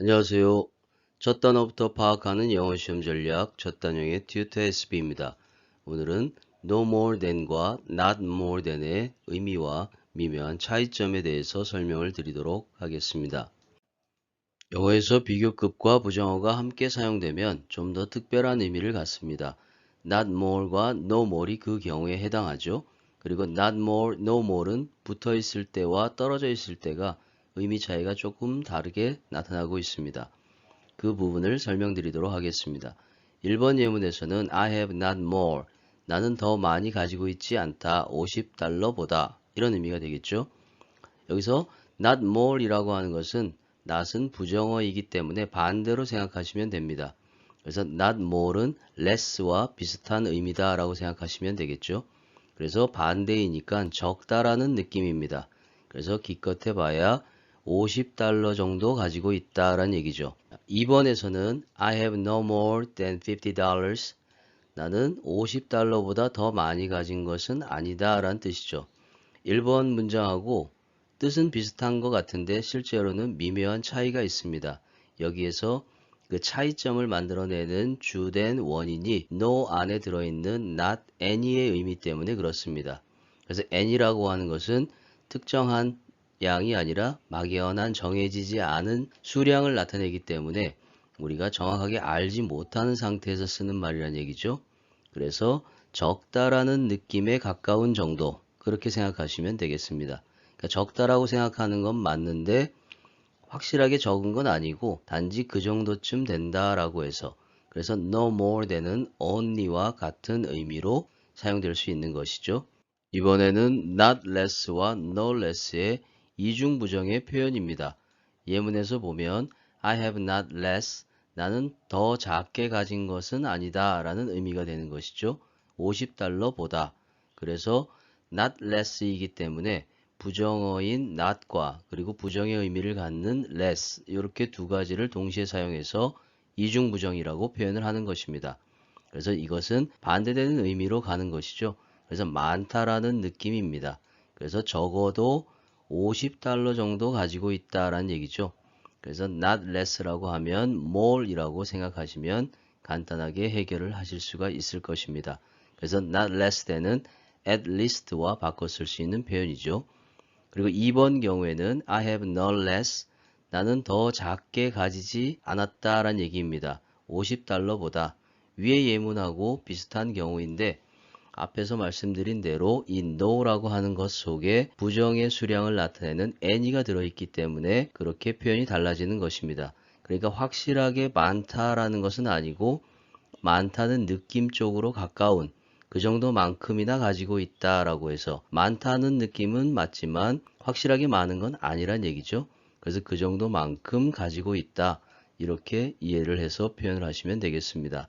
안녕하세요. 첫 단어부터 파악하는 영어 시험 전략 첫 단형의 튜터 SB입니다. 오늘은 no more than과 not more than의 의미와 미묘한 차이점에 대해서 설명을 드리도록 하겠습니다. 영어에서 비교급과 부정어가 함께 사용되면 좀 더 특별한 의미를 갖습니다. not more과 no more이 그 경우에 해당하죠. 그리고 not more, no more는 붙어 있을 때와 떨어져 있을 때가 의미 차이가 조금 다르게 나타나고 있습니다. 그 부분을 설명드리도록 하겠습니다. 1번 예문에서는 I have not more, 나는 더 많이 가지고 있지 않다, 50달러보다 이런 의미가 되겠죠. 여기서 not more 이라고 하는 것은 not은 부정어이기 때문에 반대로 생각하시면 됩니다. 그래서 not more는 less와 비슷한 의미다 라고 생각하시면 되겠죠. 그래서 반대이니까 적다라는 느낌입니다. 그래서 기껏 해봐야 50달러 정도 가지고 있다라는 얘기죠. 2번에서는 I have no more than $50. 나는 50달러보다 더 많이 가진 것은 아니다 라는 뜻이죠. 1번 문장하고 뜻은 비슷한 것 같은데 실제로는 미묘한 차이가 있습니다. 여기에서 그 차이점을 만들어내는 주된 원인이 no 안에 들어있는 not any의 의미 때문에 그렇습니다. 그래서 any라고 하는 것은 특정한 양이 아니라 막연한 정해지지 않은 수량을 나타내기 때문에 우리가 정확하게 알지 못하는 상태에서 쓰는 말이라는 얘기죠. 그래서 적다라는 느낌에 가까운 정도 그렇게 생각하시면 되겠습니다. 그러니까 적다라고 생각하는 건 맞는데 확실하게 적은 건 아니고 단지 그 정도쯤 된다라고 해서 그래서 no more than은 only와 같은 의미로 사용될 수 있는 것이죠. 이번에는 not less와 no less의 이중부정의 표현입니다. 예문에서 보면 I have not less, 나는 더 작게 가진 것은 아니다 라는 의미가 되는 것이죠. 50달러보다. 그래서 not less이기 때문에 부정어인 not과 그리고 부정의 의미를 갖는 less 이렇게 두 가지를 동시에 사용해서 이중부정이라고 표현을 하는 것입니다. 그래서 이것은 반대되는 의미로 가는 것이죠. 그래서 많다라는 느낌입니다. 그래서 적어도 50달러 정도 가지고 있다라는 얘기죠. 그래서 not less라고 하면 more이라고 생각하시면 간단하게 해결을 하실 수가 있을 것입니다. 그래서 not less than은 at least와 바꿔 쓸 수 있는 표현이죠. 그리고 2번 경우에는 I have no less, 나는 더 작게 가지지 않았다라는 얘기입니다. 50달러보다 위의 예문하고 비슷한 경우인데 앞에서 말씀드린 대로 이 no라고 하는 것 속에 부정의 수량을 나타내는 any가 들어있기 때문에 그렇게 표현이 달라지는 것입니다. 그러니까 확실하게 많다라는 것은 아니고 많다는 느낌 쪽으로 가까운 그 정도만큼이나 가지고 있다라고 해서 많다는 느낌은 맞지만 확실하게 많은 건 아니란 얘기죠. 그래서 그 정도만큼 가지고 있다. 이렇게 이해를 해서 표현을 하시면 되겠습니다.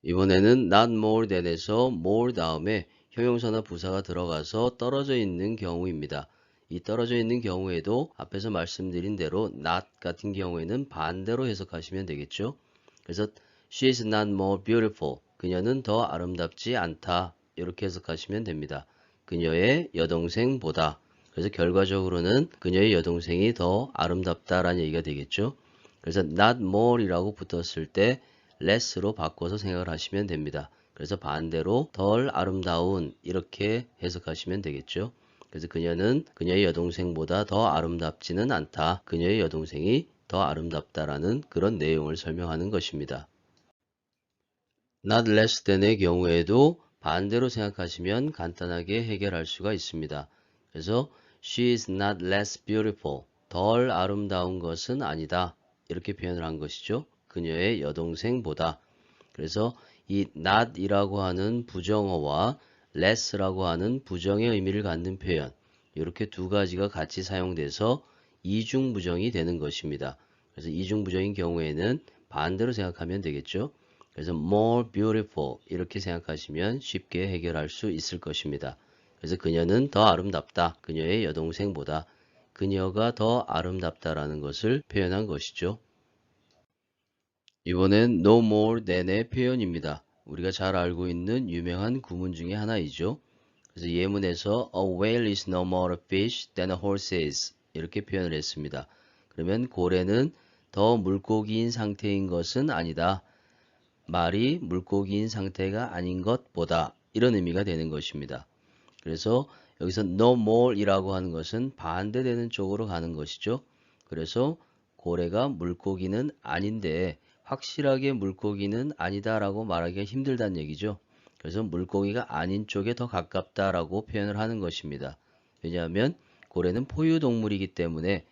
이번에는 not more than에서 more 다음에 형용사나 부사가 들어가서 떨어져 있는 경우입니다. 이 떨어져 있는 경우에도 앞에서 말씀드린 대로 not 같은 경우에는 반대로 해석하시면 되겠죠. 그래서 she is not more beautiful. 그녀는 더 아름답지 않다. 이렇게 해석하시면 됩니다. 그녀의 여동생보다. 그래서 결과적으로는 그녀의 여동생이 더 아름답다라는 얘기가 되겠죠. 그래서 not more이라고 붙었을 때 less로 바꿔서 생각을 하시면 됩니다. 그래서 반대로 덜 아름다운 이렇게 해석하시면 되겠죠. 그래서 그녀는 그녀의 여동생보다 더 아름답지는 않다. 그녀의 여동생이 더 아름답다라는 그런 내용을 설명하는 것입니다. not less than의 경우에도 반대로 생각하시면 간단하게 해결할 수가 있습니다. 그래서 she is not less beautiful. 덜 아름다운 것은 아니다. 이렇게 표현을 한 것이죠. 그녀의 여동생보다. 그래서 이 not이라고 하는 부정어와 less라고 하는 부정의 의미를 갖는 표현. 이렇게 두 가지가 같이 사용돼서 이중부정이 되는 것입니다. 그래서 이중부정인 경우에는 반대로 생각하면 되겠죠. 그래서 more beautiful 이렇게 생각하시면 쉽게 해결할 수 있을 것입니다. 그래서 그녀는 더 아름답다. 그녀의 여동생보다 그녀가 더 아름답다라는 것을 표현한 것이죠. 이번엔 no more than의 표현입니다. 우리가 잘 알고 있는 유명한 구문 중에 하나이죠. 그래서 예문에서 a whale is no more a fish than a horse is 이렇게 표현을 했습니다. 그러면 고래는 더 물고기인 상태인 것은 아니다. 말이 물고기인 상태가 아닌 것보다 이런 의미가 되는 것입니다. 그래서 여기서 no more 이라고 하는 것은 반대되는 쪽으로 가는 것이죠. 그래서 고래가 물고기는 아닌데 확실하게 물고기는 아니다라고 말하기가 힘들다는 얘기죠. 그래서 물고기가 아닌 쪽에 더 가깝다라고 표현을 하는 것입니다. 왜냐하면 고래는 포유동물이기 때문에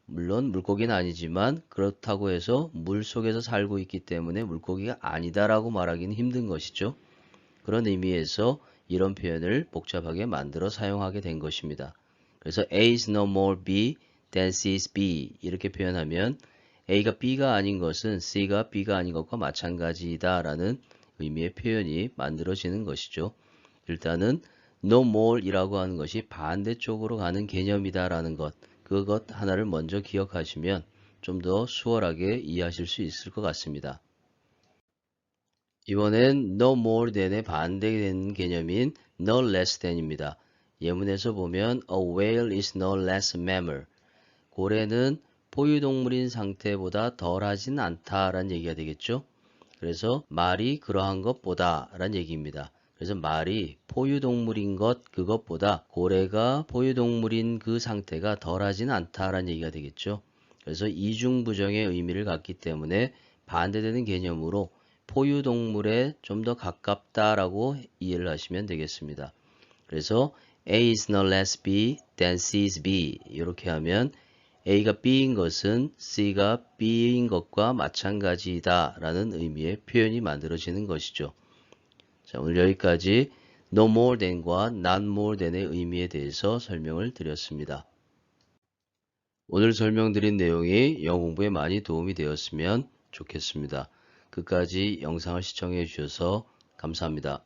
물론 물고기는 아니지만 그렇다고 해서 물 속에서 살고 있기 때문에 물고기가 아니다라고 말하기는 힘든 것이죠. 그런 의미에서 이런 표현을 복잡하게 만들어 사용하게 된 것입니다. 그래서 A is no more B than C is B 이렇게 표현하면 A가 B가 아닌 것은 C가 B가 아닌 것과 마찬가지다 라는 의미의 표현이 만들어지는 것이죠. 일단은 no more 이라고 하는 것이 반대쪽으로 가는 개념이다 라는 것, 그것 하나를 먼저 기억하시면 좀 더 수월하게 이해하실 수 있을 것 같습니다. 이번엔 no more than의 반대되는 개념인 no less than입니다. 예문에서 보면 a whale is no less a mammal. 고래는 포유동물인 상태보다 덜하진 않다라는 얘기가 되겠죠. 그래서 말이 그러한 것보다 라는 얘기입니다. 그래서 말이 포유동물인 것 그것보다 고래가 포유동물인 그 상태가 덜하진 않다라는 얘기가 되겠죠. 그래서 이중부정의 의미를 갖기 때문에 반대되는 개념으로 포유동물에 좀 더 가깝다라고 이해를 하시면 되겠습니다. 그래서 A is no less B than C is B 이렇게 하면 A가 B인 것은 C가 B인 것과 마찬가지다 라는 의미의 표현이 만들어지는 것이죠. 자, 오늘 여기까지 no more than과 not more than의 의미에 대해서 설명을 드렸습니다. 오늘 설명드린 내용이 영어 공부에 많이 도움이 되었으면 좋겠습니다. 끝까지 영상을 시청해 주셔서 감사합니다.